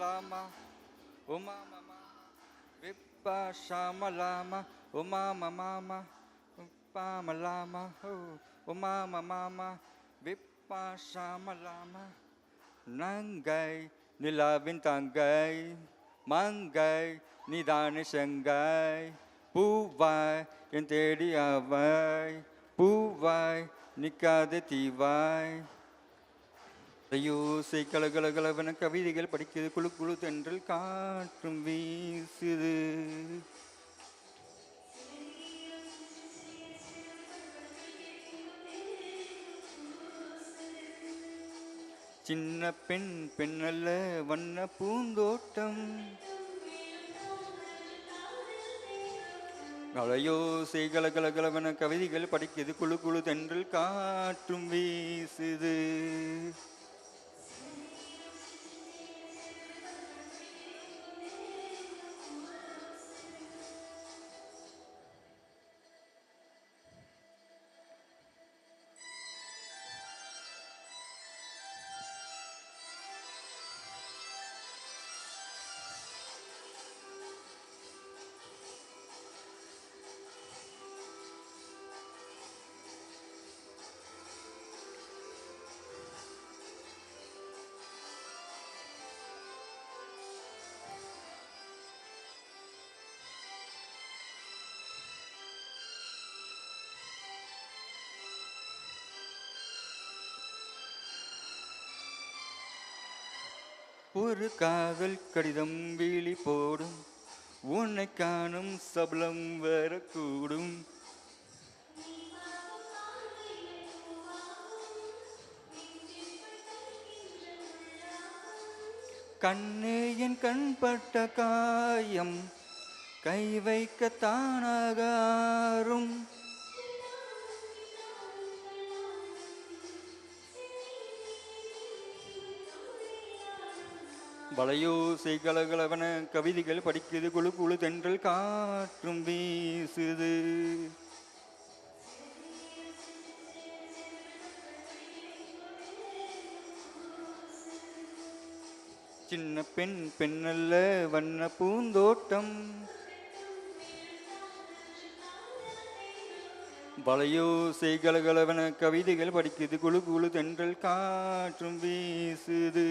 lama, uma mama, vipa shama lama, uma mama, vipa malama, uma mama, vipa shama lama, nangai நிலாவின் தங்கை மங்கை நீதானே செங்கை பூவாய் என் தேடி அவாய் பூவாய் நிற்காத தீவாய் யோசை கலகலகலவன கவிதைகள் படிக்கிறது குழு குழு தென்றல் காற்றும் வீசுது சின்ன பெண் பெண்ணல்ல வண்ண பூந்தோட்டம் கலையோசை கலகலகலவன கவிதைகள் படிக்கிறது குழு குழு தென்றல் காற்றும் வீசுது ஒரு காதல் கடிதம் வீழி போடும் உன்னை காணும் சபலம் வரக்கூடும் கண்ணே என் கண்பட்ட காயம் கை வைக்கத்தானாகாரும் வளையோசை கலகலவன கவிதைகள் படிக்கிறது குழு குழு தென்றல் காற்றும் வீசுது சின்ன பெண் பெண்ணல்ல வண்ண பூந்தோட்டம் வளையோசை கலகலவன கவிதைகள் படிக்கிறது குழு குழு தென்றல் காற்றும் வீசுது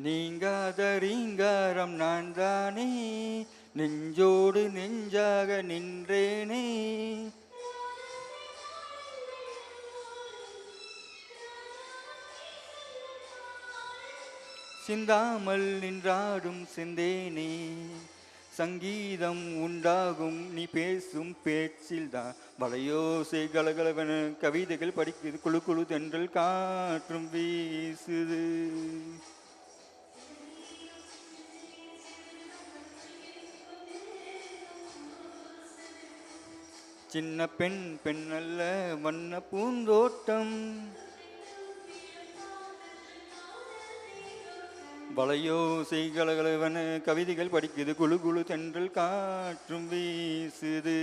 நீங்காத ரீங்காரம் நான் தானே நெஞ்சோடு நெஞ்சாக நின்றேனே சிந்தாமல் நின்றாடும் சிந்தேனே சங்கீதம் உண்டாகும் நீ பேசும் பேச்சில்தான் வளையோசை கலகலவன கவிதைகள் படிக்குது குழு குழு தென்றல் காற்றும் வீசுது சின்ன பெண் பெண்ணல்ல வண்ண பூந்தோட்டம் வளையோசை கலகலவன கவிதைகள் படிக்குது குழு குழு தென்றல் காற்றும் வீசுது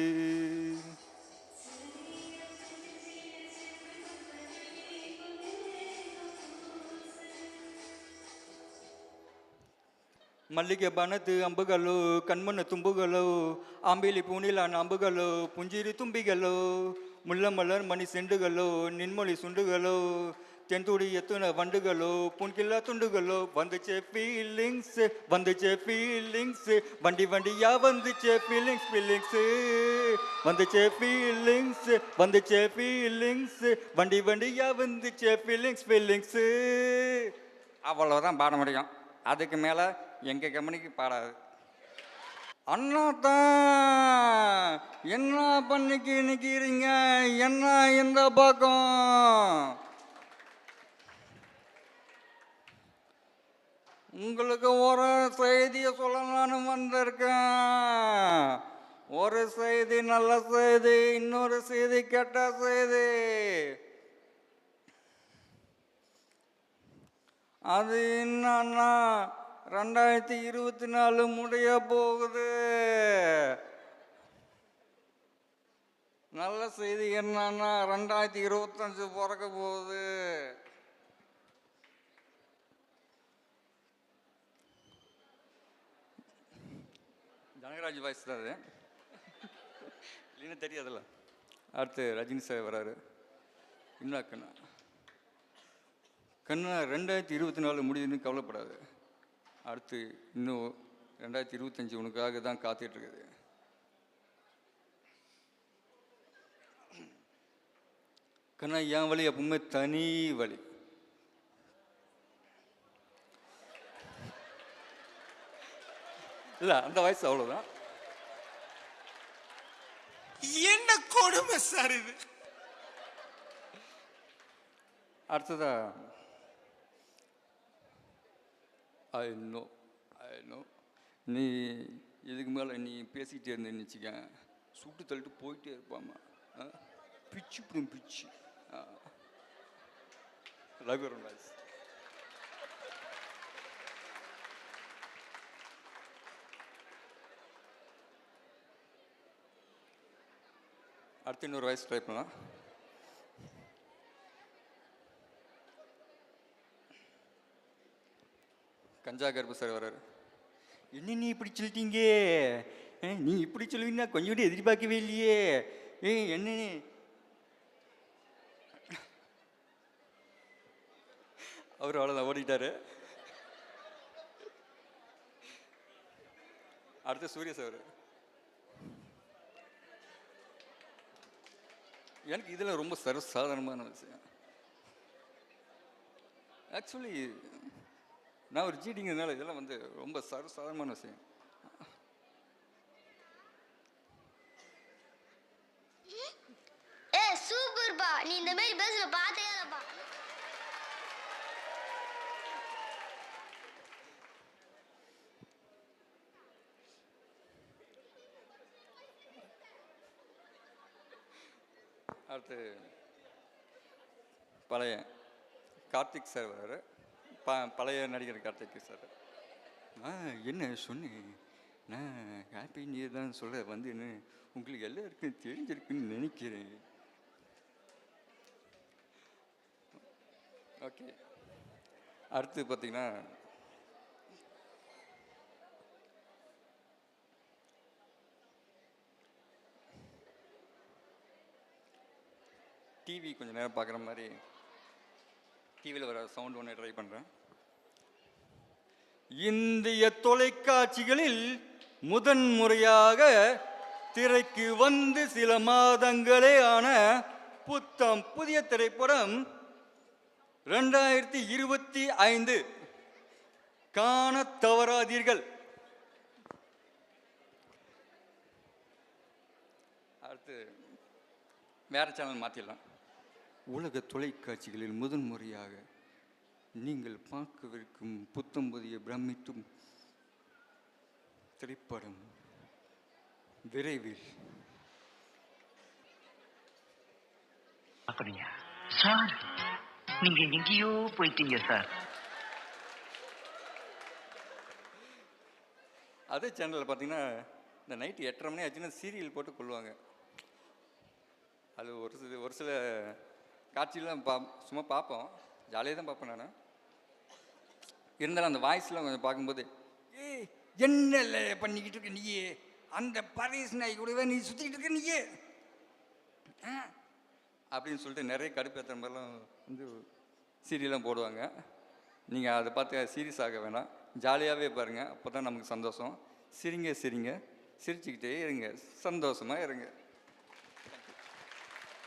மல்லிகை பணத்து அம்புகளோ கண்மண்ண தும்புகளோ ஆம்பிலி பூனிலான அம்புகளோ புஞ்சிரி தும்பிகளோ முல்ல மலர் மணி செண்டுகளோ நின்மொழி சுண்டுகளோ தென்துடி எத்துன வண்டுகளோ புன்கில்லா துண்டுகளோ வந்துச்சே ஃபீலிங்ஸ் வண்டி வண்டியா வந்துச்சே ஃபீலிங்ஸ் வந்துச்சே ஃபீலிங்ஸ் வண்டி வண்டியா வந்துச்சே ஃபீலிங்ஸ் அவ்வளோதான் பாட முடியும். அதுக்கு மேலே எங்கள் கம்பெனிக்கு பாடாது. அண்ணாத்தான் என்ன பண்ணிக்கு நிற்கிறீங்க, என்ன இந்த பக்கம்? உங்களுக்கு ஒரு செய்தியை சொல்லலான்னு வந்திருக்கேன். ஒரு செய்தி நல்ல செய்தி, இன்னொரு செய்தி கெட்ட செய்தி. அது என்னன்னா 2024 முடிய போகுது. நல்ல செய்தி என்னன்னா 2025 பிறக்க போகுது. ஜனகராஜ் வாய்ஸ் தான் அது, இல்லைன்னு தெரியாதுல்ல. அடுத்து ரஜினி சார் வராரு. இன்னும் கண்ணா கண்ணா 2024 முடியுதுன்னு கவலைப்படாது. அடுத்து இன்னும் 2025 உனக்காக தான் காத்துட்ருக்குது. கண்ணா என் வழி எப்பவுமே தனி வழி. இல்லை அந்த வயசு அவ்வளோதான். என்ன கொடுமை சார் இது. அடுத்ததா ஐ நோ நீ இதுக்கு மேலே நீ பேசிக்கிட்டே இருந்தேன்னு வச்சுக்க, சுட்டு தள்ளிட்டு போயிட்டே இருப்பாம்மா. பிச்சு பிச்சு ரகுவரன் வாய்ஸ். அடுத்து இன்னொரு வாய்ஸ் ட்ரை பண்ணலாம். கஞ்சா கருப்பு சார் வர்றாரு. என்ன நீ இப்படி சொல்லிட்டீங்க, நீ இப்படி சொல்லுவீங்கன்னா கொஞ்சம் கூட எதிர்பார்க்கவே இல்லையே. என்ன அவர் அவ்வளோதான் ஓடிட்டாரு. அடுத்து சூரிய சார். எனக்கு இதில் ரொம்ப சர்வசாதாரணமான விஷயம். ஆக்சுவலி நான் ஒரு ஜீடிங்கிறதுனால இதெல்லாம் வந்து ரொம்ப சர்வசாதாரணமான விஷயம். சூப்பர்பா, நீ இந்த மாதிரி பேசுற பார்த்தே இல்லப்பா. அடுத்து பழைய கார்த்திக் சார் வர்றாரு. பழைய நடிகர் கார்த்திக் சார். என்ன சொன்னேன் நான், ஹாப்பி நியூ இயர் தான் சொல்ல வந்துன்னு உங்களுக்கு எல்லாருக்கும் தெரிஞ்சிருக்குன்னு நினைக்கிறேன். ஓகே, அடுத்து பார்த்தீங்கன்னா டிவி கொஞ்சம் நேரம் பார்க்குற மாதிரி டிவியில் வர சவுண்ட் ஒன்று ட்ரை பண்ணுறேன். இந்திய தொலைக்காட்சிகளில் முதன்முறையாக திரைக்கு வந்து சில மாதங்களே ஆன புத்தம் புதிய திரைப்படம் 2025 காண தவறாதீர்கள். அடுத்து வேற சேனல் மாற்றிடலாம். உலக தொலைக்காட்சிகளில் முதன்முறையாக நீங்கள் பார்க்கவிருக்கும் புத்தம் புதிய பிரமித்தும் திரைப்படம் விரைவில். அப்படியா சார், நீங்க எங்கேயோ போயிட்டீங்க சார். அதே சேனலில் பார்த்தீங்கன்னா இந்த நைட்டு 8:30 மணி ஆச்சுன்னா சீரியல் போட்டு கொள்ளுவாங்க. அது ஒரு சில காட்சியெலாம் சும்மா பார்ப்போம், ஜாலியாக தான் பார்ப்பேன் நான். இருந்தாலும் அந்த வாய்ஸ்லாம் கொஞ்சம் பார்க்கும்போது, என்ன பண்ணிக்கிட்டு இருக்க நீயே, அந்த பரேஸ் நாய் கூடவே நீ சுற்றிக்கிட்டு இருக்க நீயே அப்படின்னு சொல்லிட்டு நிறைய கடுப்பேற்றுற மாதிரிலாம் வந்து சீரியலாம் போடுவாங்க. நீங்கள் அதை பார்த்து சீரியஸ் ஆக வேணாம், ஜாலியாகவே பாருங்கள், அப்போ தான் நமக்கு சந்தோஷம். சிரிங்க சிரிச்சிக்கிட்டே இருங்க, சந்தோஷமாக இருங்க.